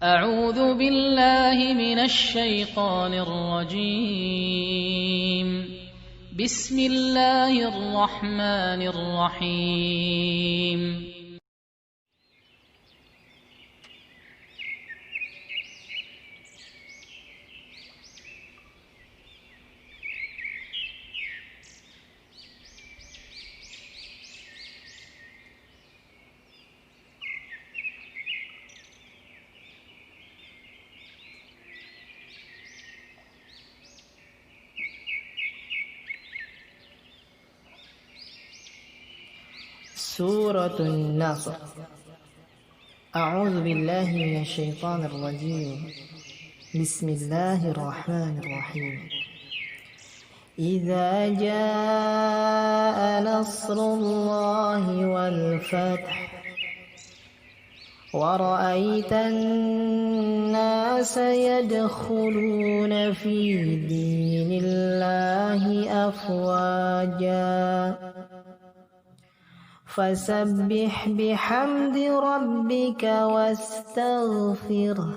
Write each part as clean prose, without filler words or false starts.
أعوذ بالله من الشيطان الرجيم. بسم الله الرحمن الرحيم. سورة النصر. أعوذ بالله من الشيطان الرجيم. بسم الله الرحمن الرحيم. إذا جاء نصر الله والفتح ورأيت الناس يدخلون في دين الله أفواجا فسبح بحمد ربك واستغفره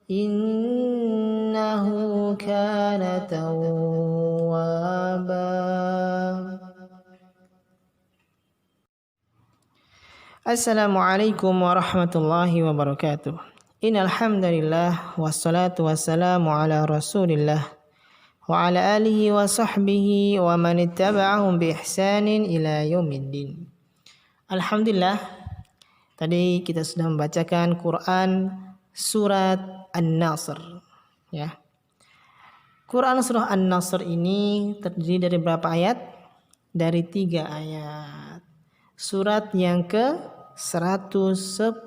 إنه كان توابا. Assalamualaikum warahmatullahi wabarakatuh. Innal hamdalillah wassalatu wassalamu ala Rasulillah wa ala alihi wa sahbihi wa man ittaba'ahum bi ihsanin ila yaumiddin. Alhamdulillah, tadi kita sudah membacakan Quran surat An-Nasr, ya. Quran surah An-Nasr ini terdiri dari berapa ayat? Dari 3 ayat. Surat yang ke-110.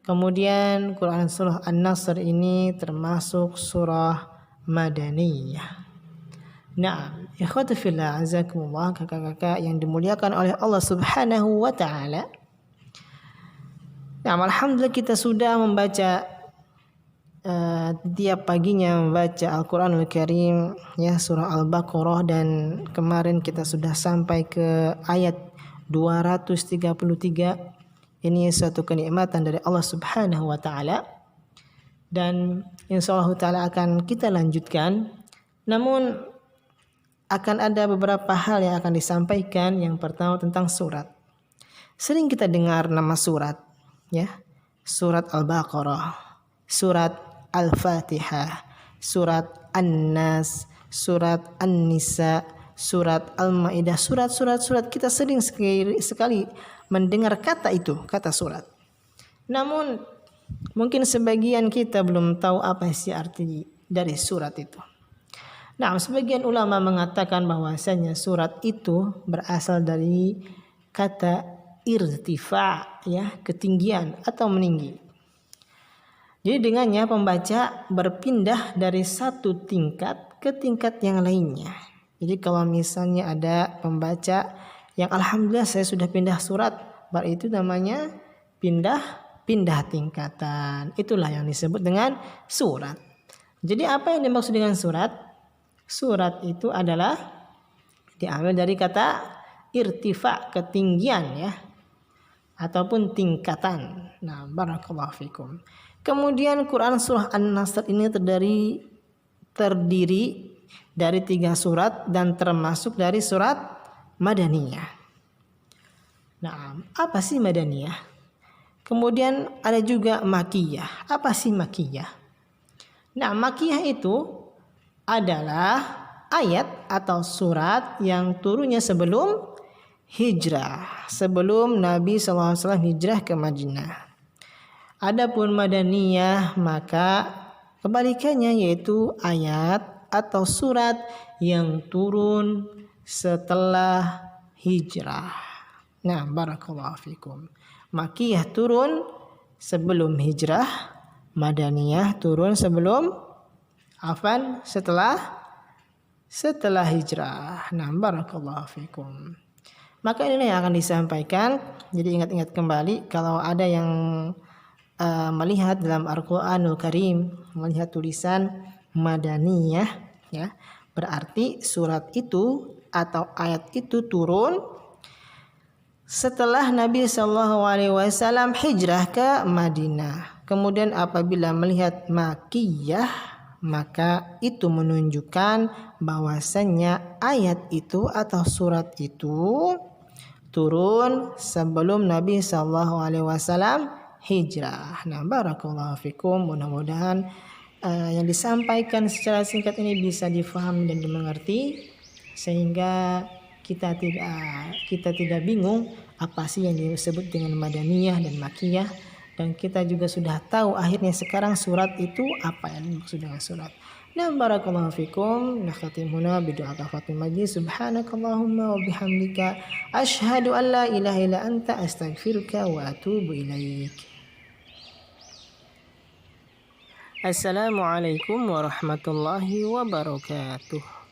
Kemudian Quran surah An-Nasr ini termasuk surah Madaniyah. Nah, ikhwati fillah azakumullah, kakak-kakak yang dimuliakan oleh Allah Subhanahu wa taala. Nah, alhamdulillah kita sudah membaca tiap paginya membaca Al-Qur'anul Karim, ya, surah Al-Baqarah, dan kemarin kita sudah sampai ke ayat 233. Ini suatu kenikmatan dari Allah Subhanahu wa taala dan insyaallah taala akan kita lanjutkan. Namun akan ada beberapa hal yang akan disampaikan. Yang pertama tentang surat. Sering kita dengar nama surat, ya. Surat Al-Baqarah, surat Al-Fatihah, surat An-Nas, surat An-Nisa, surat Al-Maidah, surat kita sering sekali mendengar kata itu, kata surat. Namun mungkin sebagian kita belum tahu apa isi arti dari surat itu. Nah, sebagian ulama mengatakan bahwasanya surat itu berasal dari kata irtifa, ya, ketinggian atau meninggi. Jadi dengannya pembaca berpindah dari satu tingkat ke tingkat yang lainnya. Jadi kalau misalnya ada pembaca yang alhamdulillah saya sudah pindah surat, berarti itu namanya pindah tingkatan. Itulah yang disebut dengan surat. Jadi apa yang dimaksud dengan surat? Surat itu adalah diambil dari kata irtifa, ketinggian, ya, ataupun tingkatan. Nah, barakallahu fikum. Kemudian Quran surah An-Nasr ini terdiri dari 3 surat dan termasuk dari surat Madaniyah. Nah, apa sih Madaniyah? Kemudian ada juga Makiyah. Apa sih Makiyah? Nah, Makiyah itu adalah ayat atau surat yang turunnya sebelum hijrah, sebelum Nabi SAW hijrah ke Madinah. Adapun Madaniyah maka kebalikannya, yaitu ayat atau surat yang turun setelah hijrah. Nah, barakallahu fikum. Makiyah turun sebelum hijrah, Madaniyah turun setelah hijrah. Nah, barakallahu fikum. Maka ini yang akan disampaikan. Jadi ingat-ingat kembali kalau ada yang melihat dalam Al-Qur'anul Karim, melihat tulisan Madaniyah, ya, berarti surat itu atau ayat itu turun setelah Nabi Shallallahu Alaihi Wasallam hijrah ke Madinah. Kemudian apabila melihat makiyah, maka itu menunjukkan bahwasannya ayat itu atau surat itu turun sebelum Nabi Shallallahu Alaihi Wasallam hijrah. Nah, barakallahu fikum. Mudah-mudahan yang disampaikan secara singkat ini bisa difahami dan dimengerti, sehingga kita tidak bingung apa sih yang disebut dengan madaniyah dan makiyah, dan kita juga sudah tahu akhirnya sekarang surat itu apa yang dimaksud dengan surat. Nah, barakallahu fikum. Nakhtatim huna bidu'a kafatul majlis. Subhanakallahumma wa bihamdika asyhadu an la ilaha illa anta astaghfiruka wa atubu ilaik. Assalamualaikum warahmatullahi wabarakatuh.